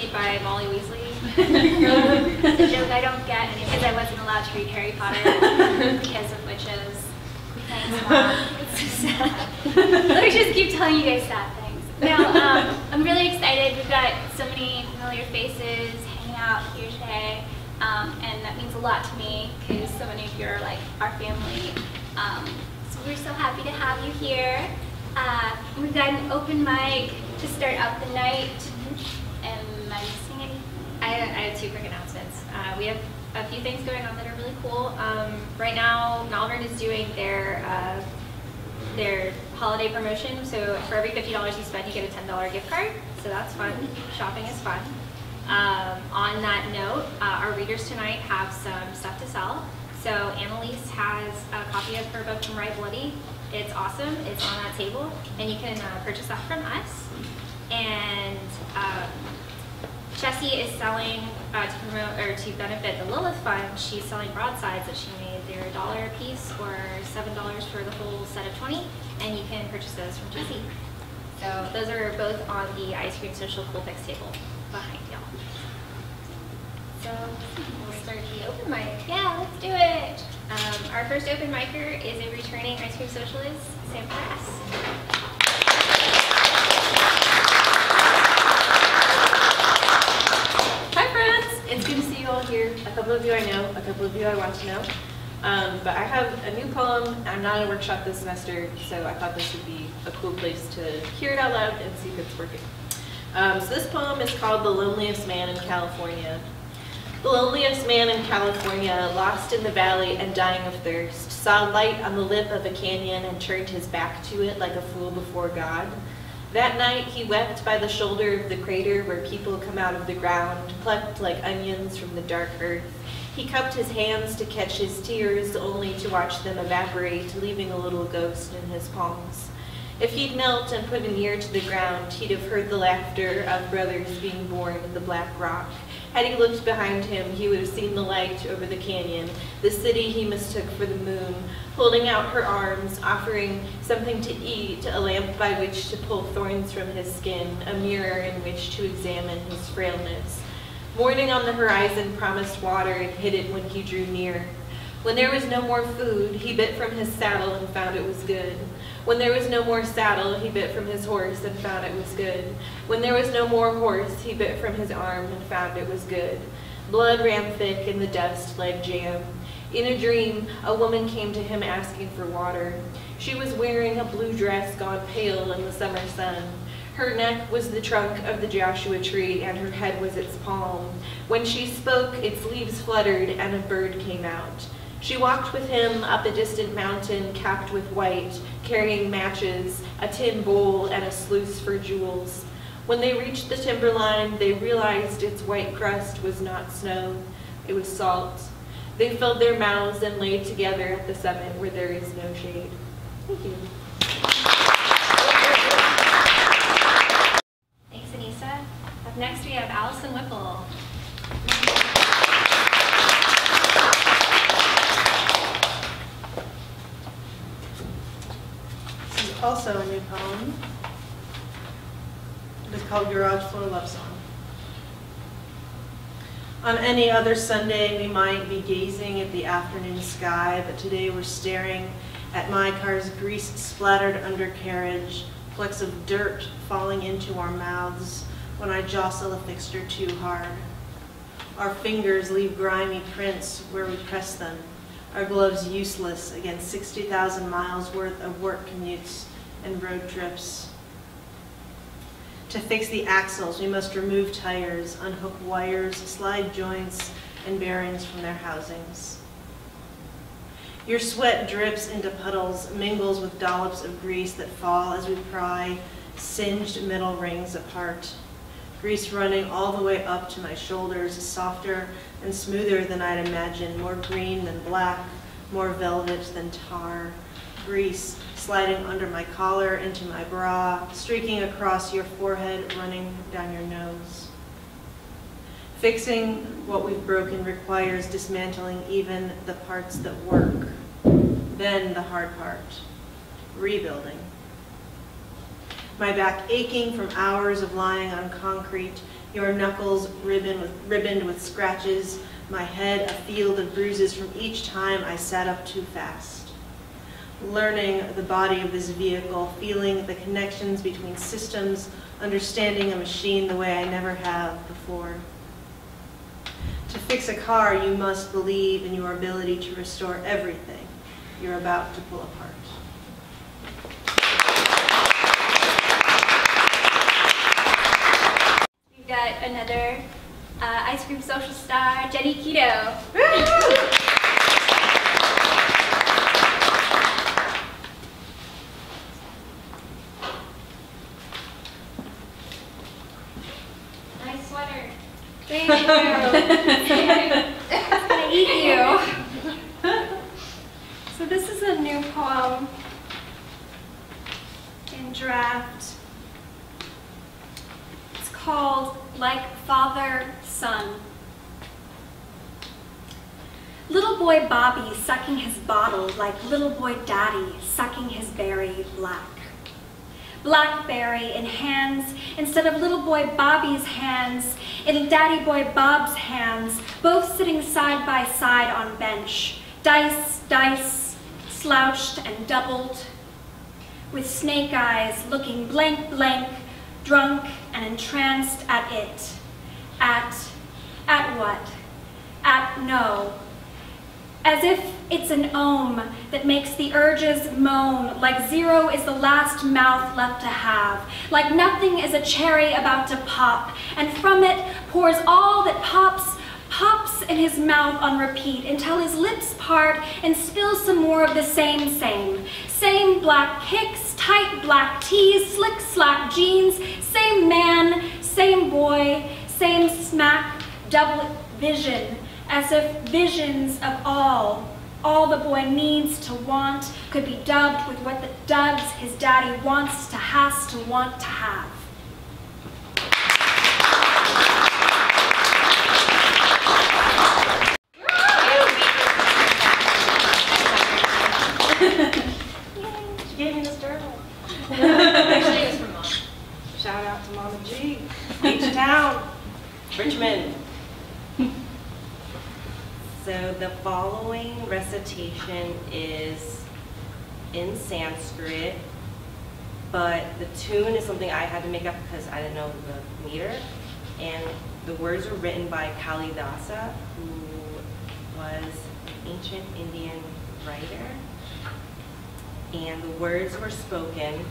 cheap by Molly Weasley. It's a joke I don't get because I wasn't allowed to read Harry Potter because of witches. Thanks, Mom. It's so sad. Let me just keep telling you guys sad things. No, I'm really excited. We've got so many familiar faces hanging out here today, and that means a lot to me because so many of you are like our family. So we're so happy to have you here. We've got an open mic to start out the night. Am I missing anything? I have two quick announcements. We have a few things going on that are really cool. Right now, Malvern is doing their holiday promotion. So for every $50 you spend, you get a $10 gift card. So that's fun. Shopping is fun. On that note, our readers tonight have some stuff to sell. So Annalise has a copy of her book From Right Bloody. It's awesome. It's on that table, and you can purchase that from us. And Jessie is selling to promote or to benefit the Lilith Fund. She's selling broadsides that she made. They're $1 a piece or $7 for the whole set of 20, and you can purchase those from Jessie. So those are both on the Ice Cream Social Cool Picks table behind y'all. So we'll start the open mic. Yeah, let's do it. Our first open micer is a returning Ice Cream Socialist, Sam Press. Hi friends, it's good to see you all here. A couple of you I know, a couple of you I want to know. But I have a new poem. I'm not in a workshop this semester, so I thought this would be a cool place to hear it out loud and see if it's working. So this poem is called The Loneliest Man in California. The loneliest man in California, lost in the valley and dying of thirst, saw light on the lip of a canyon and turned his back to it like a fool before God. That night he wept by the shoulder of the crater where people come out of the ground, plucked like onions from the dark earth. He cupped his hands to catch his tears, only to watch them evaporate, leaving a little ghost in his palms. If he'd knelt and put an ear to the ground, he'd have heard the laughter of brothers being born in the black rock. Had he looked behind him, he would have seen the light over the canyon, the city he mistook for the moon, holding out her arms, offering something to eat, a lamp by which to pull thorns from his skin, a mirror in which to examine his frailness. Morning on the horizon promised water and hid it when he drew near. When there was no more food, he bit from his saddle and found it was good. When there was no more saddle, he bit from his horse and found it was good. When there was no more horse, he bit from his arm and found it was good. Blood ran thick in the dust like jam. In a dream, a woman came to him asking for water. She was wearing a blue dress gone pale in the summer sun. Her neck was the trunk of the Joshua tree, and her head was its palm. When she spoke, its leaves fluttered, and a bird came out. She walked with him up a distant mountain capped with white, carrying matches, a tin bowl, and a sluice for jewels. When they reached the timberline, they realized its white crust was not snow, it was salt. They filled their mouths and lay together at the summit where there is no shade. Thank you. Thanks, Aneesa. Up next we have Allyson Whipple. Also a new poem. It is called Garage Floor Love Song. On any other Sunday, we might be gazing at the afternoon sky, but today we're staring at my car's grease-splattered undercarriage, flecks of dirt falling into our mouths when I jostle a fixture too hard. Our fingers leave grimy prints where we press them, our gloves useless against 60,000 miles worth of work commutes and road trips. To fix the axles, we must remove tires, unhook wires, slide joints and bearings from their housings. Your sweat drips into puddles, mingles with dollops of grease that fall as we pry singed metal rings apart. Grease running all the way up to my shoulders, softer and smoother than I'd imagined, more green than black, more velvet than tar. Grease sliding under my collar, into my bra, streaking across your forehead, running down your nose. Fixing what we've broken requires dismantling even the parts that work. Then the hard part, rebuilding. My back aching from hours of lying on concrete, your knuckles ribboned with scratches, my head a field of bruises from each time I sat up too fast. Learning the body of this vehicle, feeling the connections between systems, understanding a machine the way I never have before. To fix a car, you must believe in your ability to restore everything you're about to pull apart. We've got another ice cream social star, Jenny Keto. Nice sweater. Thank you. It's gonna eat you. So this is a new poem in draft. It's called Like Father, Son. Little boy Bobby sucking his bottle like little boy Daddy sucking his berry black. Blackberry in hands instead of little boy Bobby's hands, in daddy boy Bob's hands, both sitting side by side on bench. Dice, dice, slouched and doubled, with snake eyes looking blank, blank, drunk and entranced at it. At what? At no. As if it's an ohm that makes the urges moan, like zero is the last mouth left to have, like nothing is a cherry about to pop, and from it pours all that pops in his mouth on repeat until his lips part and spill some more of the same. Same black kicks, tight black tees, slick slack jeans, same man, same boy, same smack, double vision, as if visions of all the boy needs to want could be dubbed with what the dubs his daddy wants to has to want to have. She gave me this journal. Actually, it was from Mom. Shout out to Mama G, H-Town, Richmond. So the following recitation is in Sanskrit, but the tune is something I had to make up because I didn't know the meter. And the words were written by Kalidasa, who was an ancient Indian writer. And the words were spoken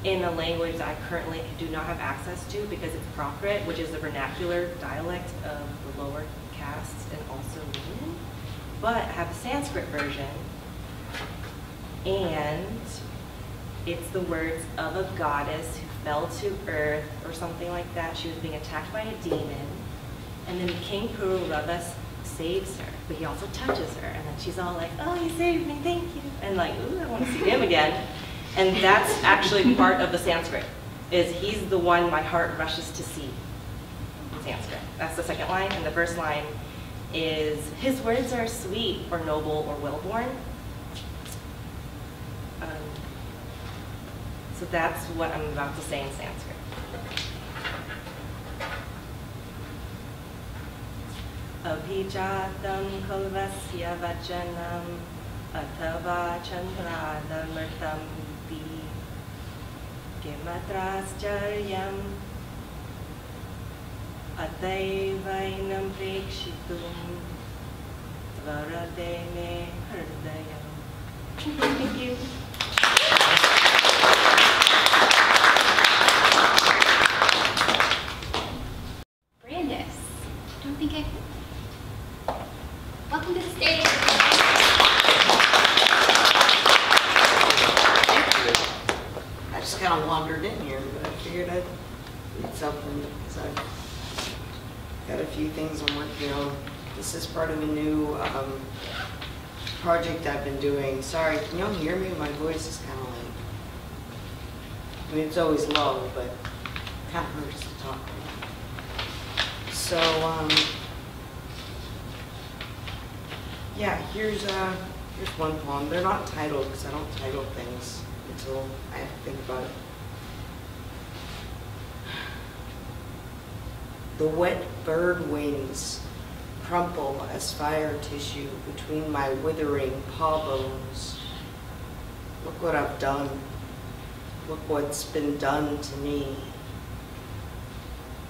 in a language that I currently do not have access to because it's Prakrit, which is the vernacular dialect of the lower castes and also women. But I have a Sanskrit version, and it's the words of a goddess who fell to earth or something like that. She was being attacked by a demon, and then King Pururava saves her, but he also touches her, and then she's all like, oh, he saved me, thank you, and like, ooh, I want to see him again. And that's actually part of the Sanskrit, is he's the one my heart rushes to see in Sanskrit. That's the second line, and the first line is, his words are sweet, or noble, or well-born. So that's what I'm about to say in Sanskrit. Abhijatam kalvasya vachanam athava chandradamritam di kimatrascharjam ataivainam prekshitum varade me hridayam. Thank you. Brandyce, don't think I... Welcome to the stage. I just kind of wandered in here, but I figured I'd read something because I've got a few things I'm working on. This is part of a new project I've been doing. Sorry, can y'all hear me? My voice is kind of like, I mean, it's always low, but it kind of hurts to talk. So, yeah, here's one poem. They're not titled because I don't title things until I have to think about it. The wet bird wings crumple as fire tissue between my withering paw bones. Look what I've done. Look what's been done to me.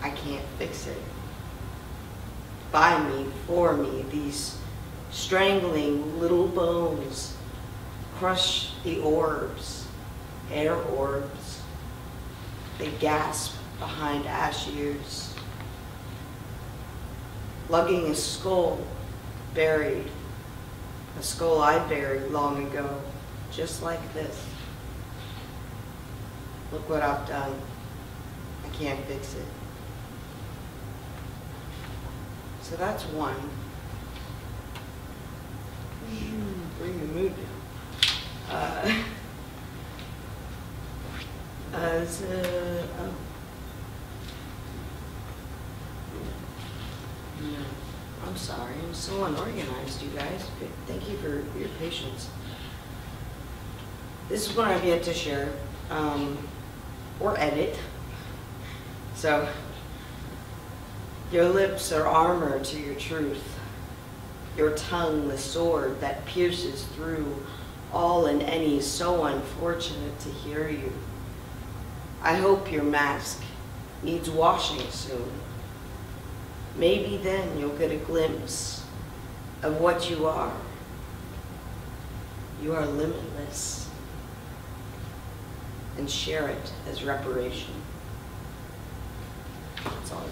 I can't fix it. By me, for me, these strangling little bones crush the orbs, air orbs. They gasp behind ash ears. Lugging a skull buried, a skull I buried long ago, just like this. Look what I've done. I can't fix it. So that's one. Bring the mood down. No, I'm sorry. I'm so unorganized, you guys. Thank you for your patience. This is what I've yet to share or edit. So, your lips are armor to your truth. Your tongue the sword that pierces through all and any so unfortunate to hear you. I hope your mask needs washing soon. Maybe then you'll get a glimpse of what you are. You are limitless. And share it as reparation. That's all.